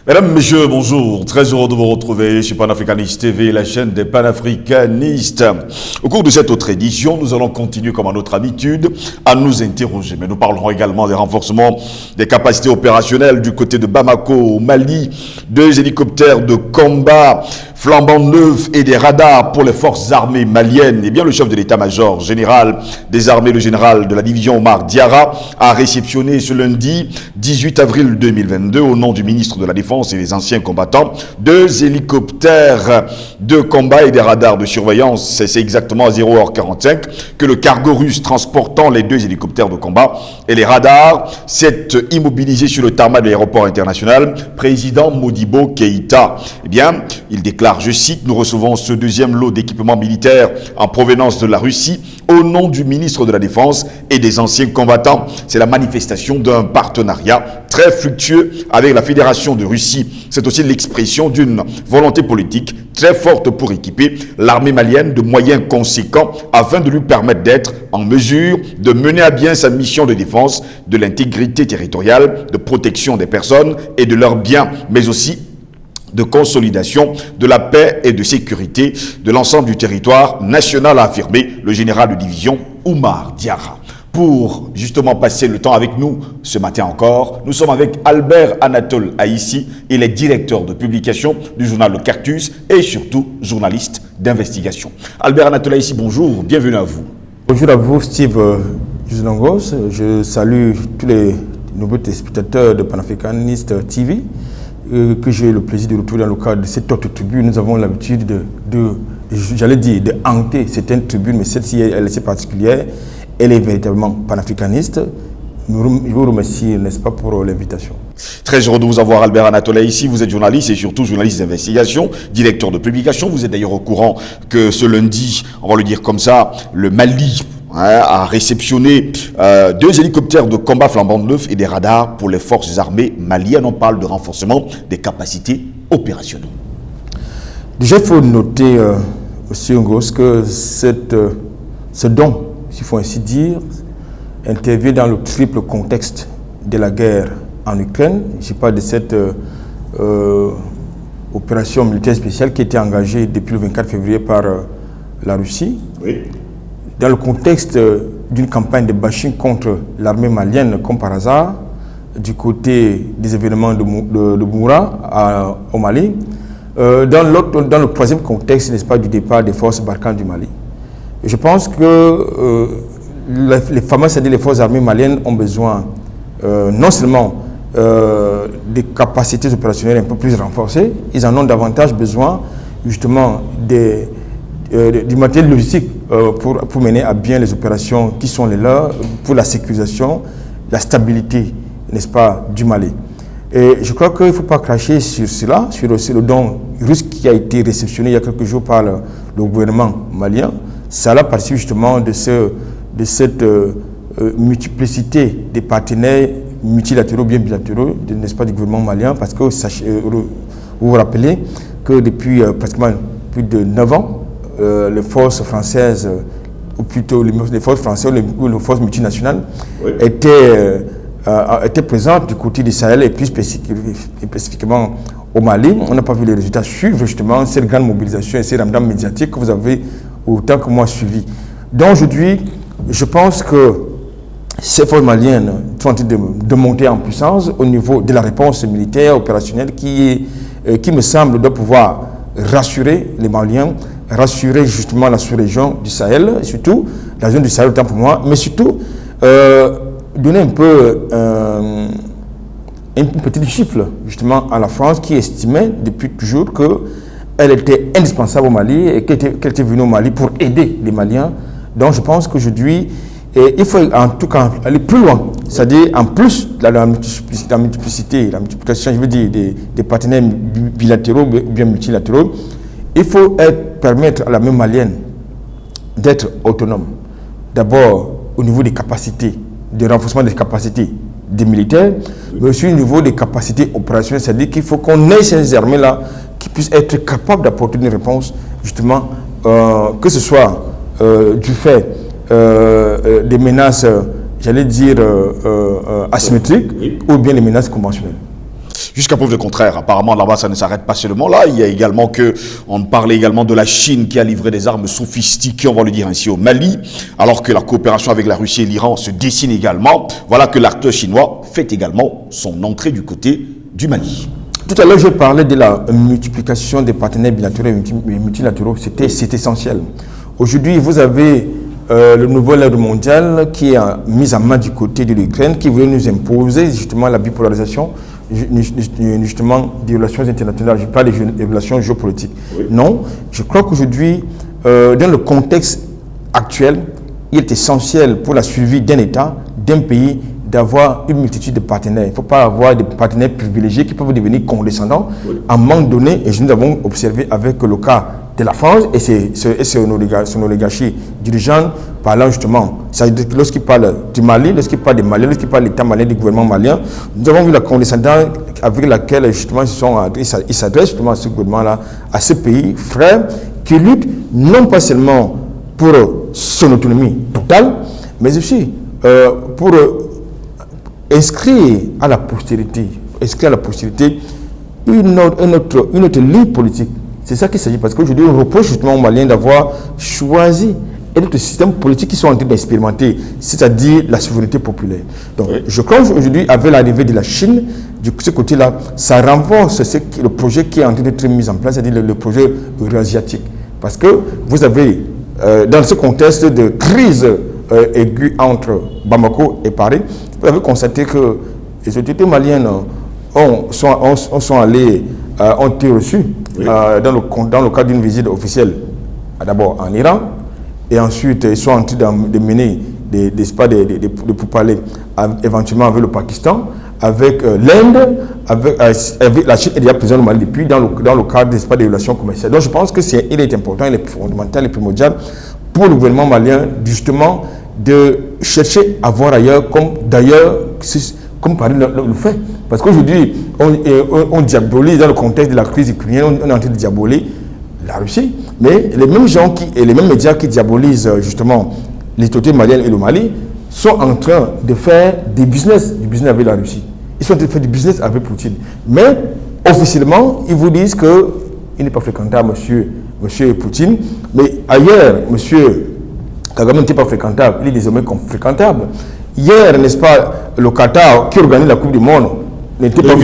Mesdames, Messieurs, bonjour. Très heureux de vous retrouver sur Panafricanist TV, la chaîne des panafricanistes. Au cours de cette autre édition, nous allons continuer, comme à notre habitude, à nous interroger. Mais nous parlerons également des renforcements des capacités opérationnelles du côté de Bamako, au Mali, 2 hélicoptères de combat flambant neufs et des radars pour les forces armées maliennes. Eh bien, le chef de l'état-major général des armées, le général de la division Omar Diarra, a réceptionné ce lundi 18 avril 2022, au nom du ministre de la Défense et les anciens combattants, 2 hélicoptères de combat et des radars de surveillance. C'est exactement à 0h45 que le cargo russe transportant les 2 hélicoptères de combat et les radars s'est immobilisé sur le tarmac de l'aéroport international président Modibo Keïta. Eh bien, il déclare, je cite, « Nous recevons ce 2e lot d'équipements militaires en provenance de la Russie au nom du ministre de la Défense et des anciens combattants. C'est la manifestation d'un partenariat très fructueux avec la Fédération de Russie. C'est aussi l'expression d'une volonté politique très forte pour équiper l'armée malienne de moyens conséquents afin de lui permettre d'être en mesure de mener à bien sa mission de défense de l'intégrité territoriale, de protection des personnes et de leurs biens, mais aussi de consolidation de la paix et de sécurité de l'ensemble du territoire national, a affirmé le général de division Omar Diarra. Pour justement passer le temps avec nous ce matin encore, nous sommes avec Albert Anatole Aïssi. Il est directeur de publication du journal Le Cactus et surtout journaliste d'investigation. Albert Anatole Aïssi, bonjour, bienvenue à vous. Bonjour à vous, Steve Juslangos. Je salue tous les nouveaux téléspectateurs de Panafricanist TV que j'ai le plaisir de retrouver dans le cadre de cette autre tribune. Nous avons l'habitude de hanter certaines tribunes, mais celle-ci elle est assez particulière. Elle est véritablement panafricaniste. Je vous remercie, n'est-ce pas, pour l'invitation. Très heureux de vous avoir, Albert Anatole ici. Vous êtes journaliste et surtout journaliste d'investigation, directeur de publication. Vous êtes d'ailleurs au courant que ce lundi, on va le dire comme ça, le Mali a réceptionné 2 hélicoptères de combat flambant neufs et des radars pour les forces armées maliennes. On parle de renforcement des capacités opérationnelles. Déjà, il faut noter, M. Ngos, que ce don, s'il faut ainsi dire, intervient dans le triple contexte de la guerre en Ukraine. Je parle de cette opération militaire spéciale qui a été engagée depuis le 24 février par la Russie. Oui. Dans le contexte d'une campagne de bashing contre l'armée malienne, comme par hasard, du côté des événements de Moura au Mali. Dans le troisième contexte, n'est-ce pas, du départ des forces Barkhane du Mali. Je pense que les fameuses, c'est-à-dire les forces armées maliennes, ont besoin non seulement des capacités opérationnelles un peu plus renforcées, ils en ont davantage besoin justement du matériel logistique pour mener à bien les opérations qui sont les leurs, pour la sécurisation, la stabilité, n'est-ce pas, du Mali. Et je crois qu'il ne faut pas cracher sur cela, sur le don russe qui a été réceptionné il y a quelques jours par le gouvernement malien. Ça a parti justement de cette multiplicité des partenaires multilatéraux, bien bilatéraux, n'est-ce pas, du gouvernement malien, parce que vous vous rappelez que depuis pratiquement plus de 9 ans, les forces françaises, ou plutôt les forces françaises ou les forces multinationales, oui, étaient présentes du côté du Sahel et plus spécifiquement au Mali. On n'a pas vu les résultats suivre justement cette grande mobilisation et ces ramdans médiatiques que vous avez autant que moi suivi. Donc aujourd'hui, je pense que ces forces maliennes sont en train de monter en puissance au niveau de la réponse militaire, opérationnelle, qui me semble doit pouvoir rassurer les Maliens, rassurer justement la sous-région du Sahel, surtout la zone du Sahel autant pour moi, mais surtout donner un peu une petite chiffre justement à la France qui estimait depuis toujours qu'elle était indispensable au Mali et qu'elle était venue au Mali pour aider les Maliens. Donc je pense qu'aujourd'hui, il faut en tout cas aller plus loin, c'est-à-dire en plus de la multiplication, je veux dire, des partenaires bilatéraux ou bien multilatéraux, il faut permettre à la même malienne d'être autonome. D'abord au niveau des capacités, de renforcement des capacités des militaires, mais aussi au niveau des capacités opérationnelles, c'est-à-dire qu'il faut qu'on ait ces armées-là qui puissent être capables d'apporter une réponse, justement, que ce soit du fait des menaces, j'allais dire, asymétriques, oui, ou bien les menaces conventionnelles. Jusqu'à preuve du contraire, apparemment là-bas ça ne s'arrête pas seulement là, il y a également on parlait également de la Chine qui a livré des armes sophistiquées, on va le dire ainsi, au Mali, alors que la coopération avec la Russie et l'Iran se dessine également. Voilà que l'acteur chinois fait également son entrée du côté du Mali. Tout à l'heure, je parlais de la multiplication des partenaires bilatéraux et multilatéraux. C'est essentiel. Aujourd'hui, vous avez le nouvel ordre mondial qui est mis en main du côté de l'Ukraine, qui veut nous imposer justement la bipolarisation justement des relations internationales. Je parle des relations géopolitiques. Oui. Non, je crois qu'aujourd'hui, dans le contexte actuel, il est essentiel pour la survie d'un État, d'un pays, d'avoir une multitude de partenaires. Il ne faut pas avoir des partenaires privilégiés qui peuvent devenir condescendants à un moment donné. Et nous avons observé avec le cas de la France et son oligarchie dirigeante parlant justement, lorsqu'il parle du Mali, lorsqu'il parle des Maliens, lorsqu'il parle de l'État malien, du gouvernement malien, nous avons vu la condescendance avec laquelle justement ils s'adressent justement à ce gouvernement-là, à ce pays frère qui lutte non pas seulement pour son autonomie totale, mais aussi pour inscrire à la postérité une autre ligne politique. C'est ça qu'il s'agit, parce qu'aujourd'hui, on reproche justement aux Maliens d'avoir choisi un autre système politique qu'ils sont en train d'expérimenter, c'est-à-dire la souveraineté populaire. Donc, oui. Je crois qu'aujourd'hui, avec l'arrivée de la Chine, de ce côté-là, ça renforce le projet qui est en train d'être mis en place, c'est-à-dire le projet eurasiatique. Parce que vous avez, dans ce contexte de crise aiguë entre Bamako et Paris, vous avez constaté que les autorités maliennes ont été reçues oui. Dans le cadre d'une visite officielle, d'abord en Iran, et ensuite ils sont en train de mener des pourparlers éventuellement avec le Pakistan, avec l'Inde, avec la Chine est déjà présente au Mali depuis dans le cadre des relations commerciales. Donc je pense que il est important, il est fondamental et primordial pour le gouvernement malien justement de chercher à voir ailleurs, comme Paris le fait. Parce qu'aujourd'hui, on diabolise dans le contexte de la crise ukrainienne, on est en train de diaboliser la Russie, mais les mêmes gens et les mêmes médias qui diabolisent justement les autorités maliennes et le Mali sont en train de faire du business avec la Russie. Ils sont en train de faire du business avec Poutine. Mais officiellement, ils vous disent qu'il n'est pas fréquentable, monsieur Poutine, mais ailleurs, monsieur Kagame n'était pas fréquentable, il est désormais fréquentable. Hier, n'est-ce pas, le Qatar qui organise la Coupe du Monde n'était pas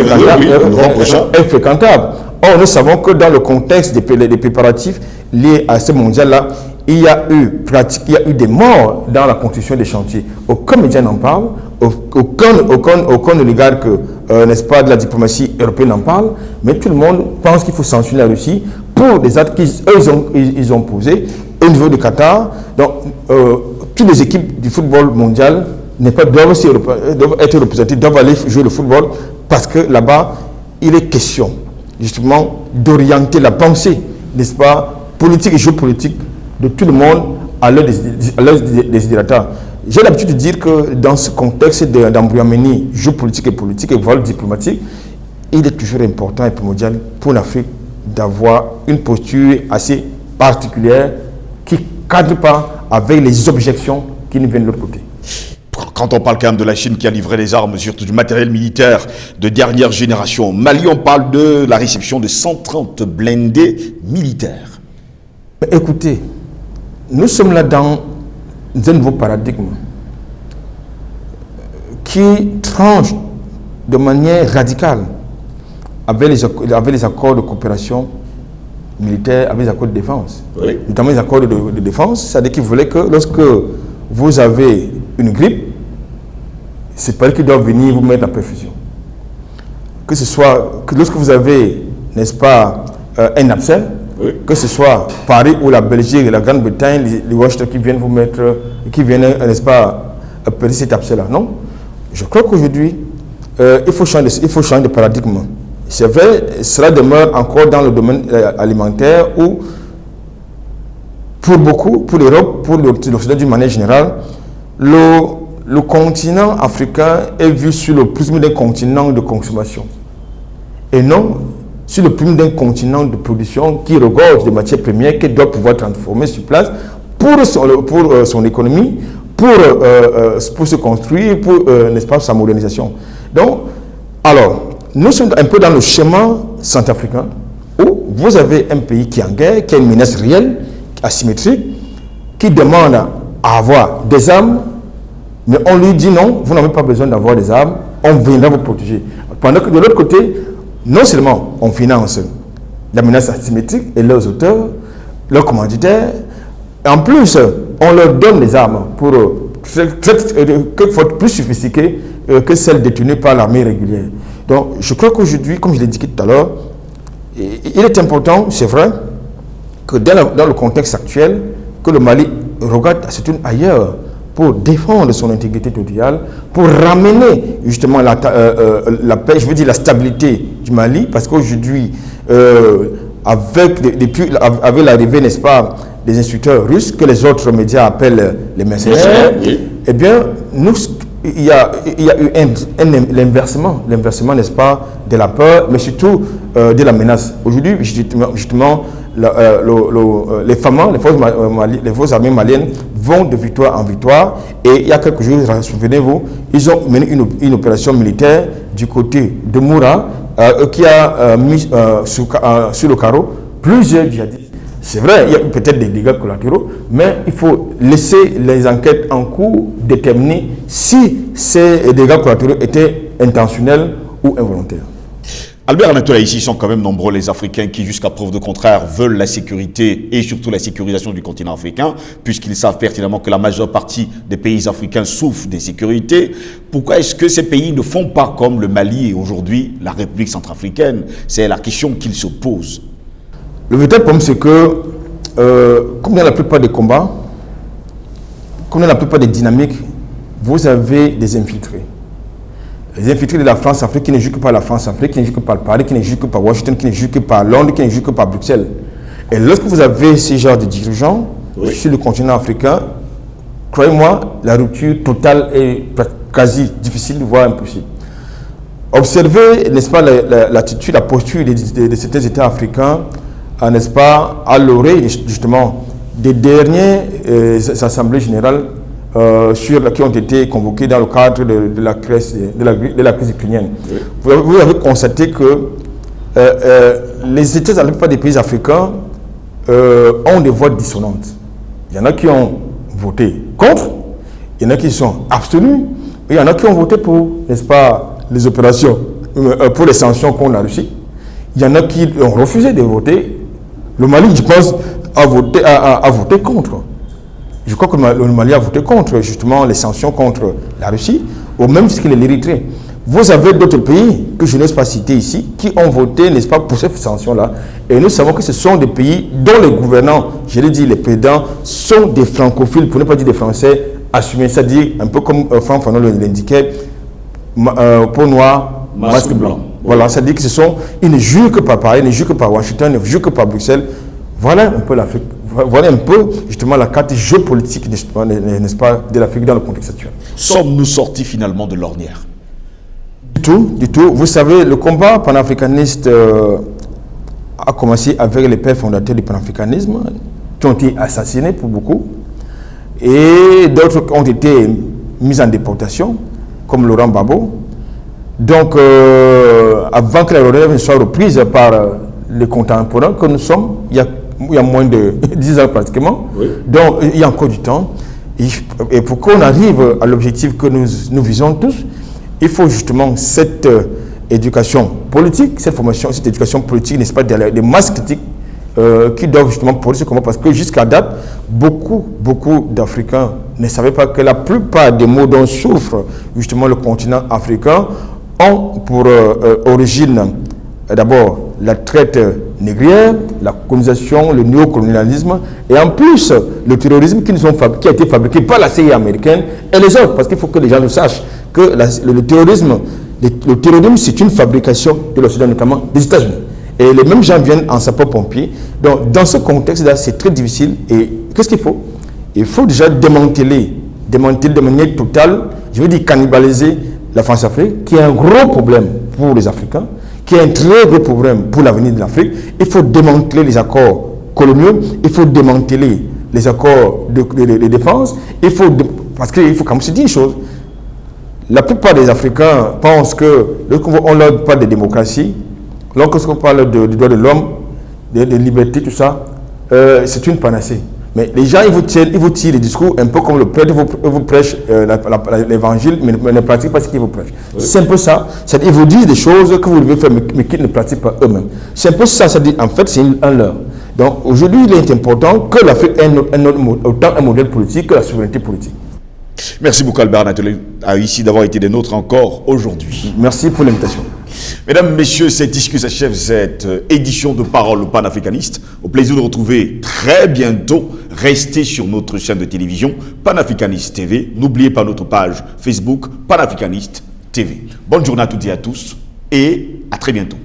fréquentable. Or, nous savons que dans le contexte des préparatifs liés à ce mondial-là, il y a eu des morts dans la construction des chantiers. Aucun média n'en parle, aucun oligarque, n'est-ce pas, de la diplomatie européenne n'en parle, mais tout le monde pense qu'il faut censurer la Russie pour des actes qu'ils ont posés au niveau du Qatar. Donc, toutes les équipes du football mondial doivent être représentées, doivent aller jouer le football, parce que là-bas, il est question justement d'orienter la pensée, n'est-ce pas, politique et géopolitique de tout le monde à leur désidérateur. J'ai l'habitude de dire que dans ce contexte d'embryomanie géopolitique et politique et voire diplomatique, il est toujours important et primordial pour l'Afrique d'avoir une posture assez particulière qui ne cadre pas avec les objections qui nous viennent de l'autre côté. Quand on parle quand même de la Chine qui a livré des armes, surtout du matériel militaire de dernière génération, au Mali, on parle de la réception de 130 blindés militaires. Écoutez, nous sommes là dans un nouveau paradigme qui tranche de manière radicale avec les accords de coopération militaire, avec les accords de défense. Oui. Notamment les accords de défense, c'est-à-dire qu'ils voulaient que lorsque vous avez une grippe, c'est pas eux qui doivent venir vous mettre la perfusion. Que ce soit, que lorsque vous avez, n'est-ce pas, un abcès, oui. Que ce soit Paris ou la Belgique, la Grande-Bretagne, les Washington qui viennent vous mettre, qui viennent, n'est-ce pas, percer cet abcès-là. Non. Je crois qu'aujourd'hui, il faut changer de paradigme. C'est vrai, cela demeure encore dans le domaine alimentaire où, pour beaucoup, pour l'Europe, pour l'Occident d'une manière générale, le continent africain est vu sur le prisme d'un continent de consommation et non sur le prisme d'un continent de production qui regorge de matières premières qu'il doit pouvoir transformer sur place pour son économie, pour se construire, pour n'est-ce pas, sa modernisation. Donc, alors, nous sommes un peu dans le schéma centrafricain où vous avez un pays qui est en guerre, qui a une menace réelle, asymétrique, qui demande à avoir des armes, mais on lui dit non, vous n'avez pas besoin d'avoir des armes, on viendra vous protéger. Pendant que de l'autre côté, non seulement on finance la menace asymétrique et leurs auteurs, leurs commanditaires, en plus, on leur donne des armes pour plus sophistiquées que celles détenues par l'armée régulière. Donc, je crois qu'aujourd'hui, comme je l'ai dit tout à l'heure, il est important, c'est vrai, que dans le contexte actuel, que le Mali regarde à se tourne ailleurs pour défendre son intégrité territoriale, pour ramener justement la paix, je veux dire la stabilité du Mali, parce qu'aujourd'hui, avec l'arrivée, n'est-ce pas, des instructeurs russes, que les autres médias appellent les mercenaires, eh bien, il y a eu l'inversement, n'est-ce pas, de la peur, mais surtout de la menace. Aujourd'hui, justement, les forces armées maliennes vont de victoire en victoire, et il y a quelques jours, souvenez-vous, ils ont mené une opération militaire du côté de Moura qui a mis sur le carreau plusieurs djihadistes. C'est vrai, il y a peut-être des dégâts collatéraux, mais il faut laisser les enquêtes en cours déterminer si ces dégâts collatéraux étaient intentionnels ou involontaires. Albert Anatola, ici sont quand même nombreux les Africains qui, jusqu'à preuve de contraire, veulent la sécurité et surtout la sécurisation du continent africain, puisqu'ils savent pertinemment que la majeure partie des pays africains souffrent d'insécurité. Pourquoi est-ce que ces pays ne font pas comme le Mali et aujourd'hui la République centrafricaine? C'est la question qu'ils se posent. Le véritable problème, c'est que, comme dans la plupart des combats, comme dans la plupart des dynamiques, vous avez des infiltrés. Les infiltrés de la France-Afrique qui ne jouent que par la France-Afrique, qui ne jouent que par Paris, qui ne jouent que par Washington, qui ne jouent que par Londres, qui ne jouent que par Bruxelles. Et lorsque vous avez ces genres de dirigeants sur le continent africain, croyez-moi, la rupture totale est quasi difficile, voire impossible. Observez, n'est-ce pas, l'attitude, la posture de certains États africains, n'est-ce pas, à l'oreille justement des dernières assemblées générales qui ont été convoquées dans le cadre de la crise ukrainienne. Oui. Vous avez constaté que les États, dans la plupart des pays africains, ont des voix dissonantes. Il y en a qui ont voté contre, il y en a qui sont abstenus, et il y en a qui ont voté pour, n'est-ce pas, les opérations, pour les sanctions contre la Russie. Il y en a qui ont refusé de voter. Le Mali, je pense, a voté contre. Je crois que le Mali a voté contre, justement, les sanctions contre la Russie, au même titre que l'Érythrée. Vous avez d'autres pays, que je n'ose pas citer ici, qui ont voté, n'est-ce pas, pour ces sanctions-là. Et nous savons que ce sont des pays dont les gouvernants, je l'ai dit, les présidents, sont des francophiles, pour ne pas dire des Français assumés. C'est-à-dire, un peu comme Franck Fanon l'indiquait, peau noire, masque blanc. Voilà, c'est-à-dire que ils ne jurent que par Paris, ils ne jurent que par Washington, ils ne jurent que par Bruxelles. Voilà un peu l'Afrique. Voilà un peu, justement, la carte géopolitique, n'est-ce pas, de l'Afrique dans le contexte actuel. Sommes-nous sortis finalement de l'ornière? Du tout. Vous savez, le combat panafricaniste a commencé avec les pères fondateurs du panafricanisme, qui ont été assassinés pour beaucoup, et d'autres ont été mis en déportation, comme Laurent Gbagbo. Donc, avant que la relève soit reprise par les contemporains que nous sommes, il y a moins de 10 ans pratiquement, oui. Donc il y a encore du temps. Et pour qu'on arrive à l'objectif que nous visons tous, il faut justement cette éducation politique, cette éducation politique, n'est-ce pas, des masses critiques qui doivent justement porter ce combat, parce que jusqu'à date, beaucoup d'Africains ne savaient pas que la plupart des maux dont souffre justement le continent africain ont pour origine d'abord la traite négrière, la colonisation, le néocolonialisme, et en plus le terrorisme qui a été fabriqué par la CIA américaine et les autres, parce qu'il faut que les gens le sachent, que le terrorisme c'est une fabrication de l'Occident, notamment des États-Unis. Et les mêmes gens viennent en sapeurs-pompiers. Donc dans ce contexte-là, c'est très difficile. Et qu'est-ce qu'il faut? Il faut déjà démanteler de manière totale, je veux dire cannibaliser la France-Afrique, qui est un gros problème pour les Africains, qui est un très gros problème pour l'avenir de l'Afrique. Il faut démanteler les accords coloniaux, il faut démanteler les accords de défense, parce qu'il faut quand même se dire une chose. La plupart des Africains pensent que lorsqu'on leur parle de démocratie, lorsqu'on parle des droits de l'homme, de liberté, tout ça, c'est une panacée. Mais les gens, ils vous tirent les discours un peu comme le prêtre, ils vous prêchent l'évangile, mais ne pratiquent pas ce qu'ils vous prêchent. Oui. C'est un peu ça. Ils vous disent des choses que vous devez faire, mais qu'ils ne pratiquent pas eux-mêmes. C'est un peu ça. En fait, c'est un leurre. Donc aujourd'hui, il est important que l'Afrique ait autant un modèle politique que la souveraineté politique. Merci beaucoup Albert Nathalie ici d'avoir été des nôtres encore aujourd'hui. Merci pour l'invitation. Mesdames, Messieurs, c'est ici que s'achève cette édition de Parole panafricaniste. Au plaisir de retrouver très bientôt. Restez sur notre chaîne de télévision Panafricaniste TV. N'oubliez pas notre page Facebook Panafricaniste TV. Bonne journée à toutes et à tous et à très bientôt.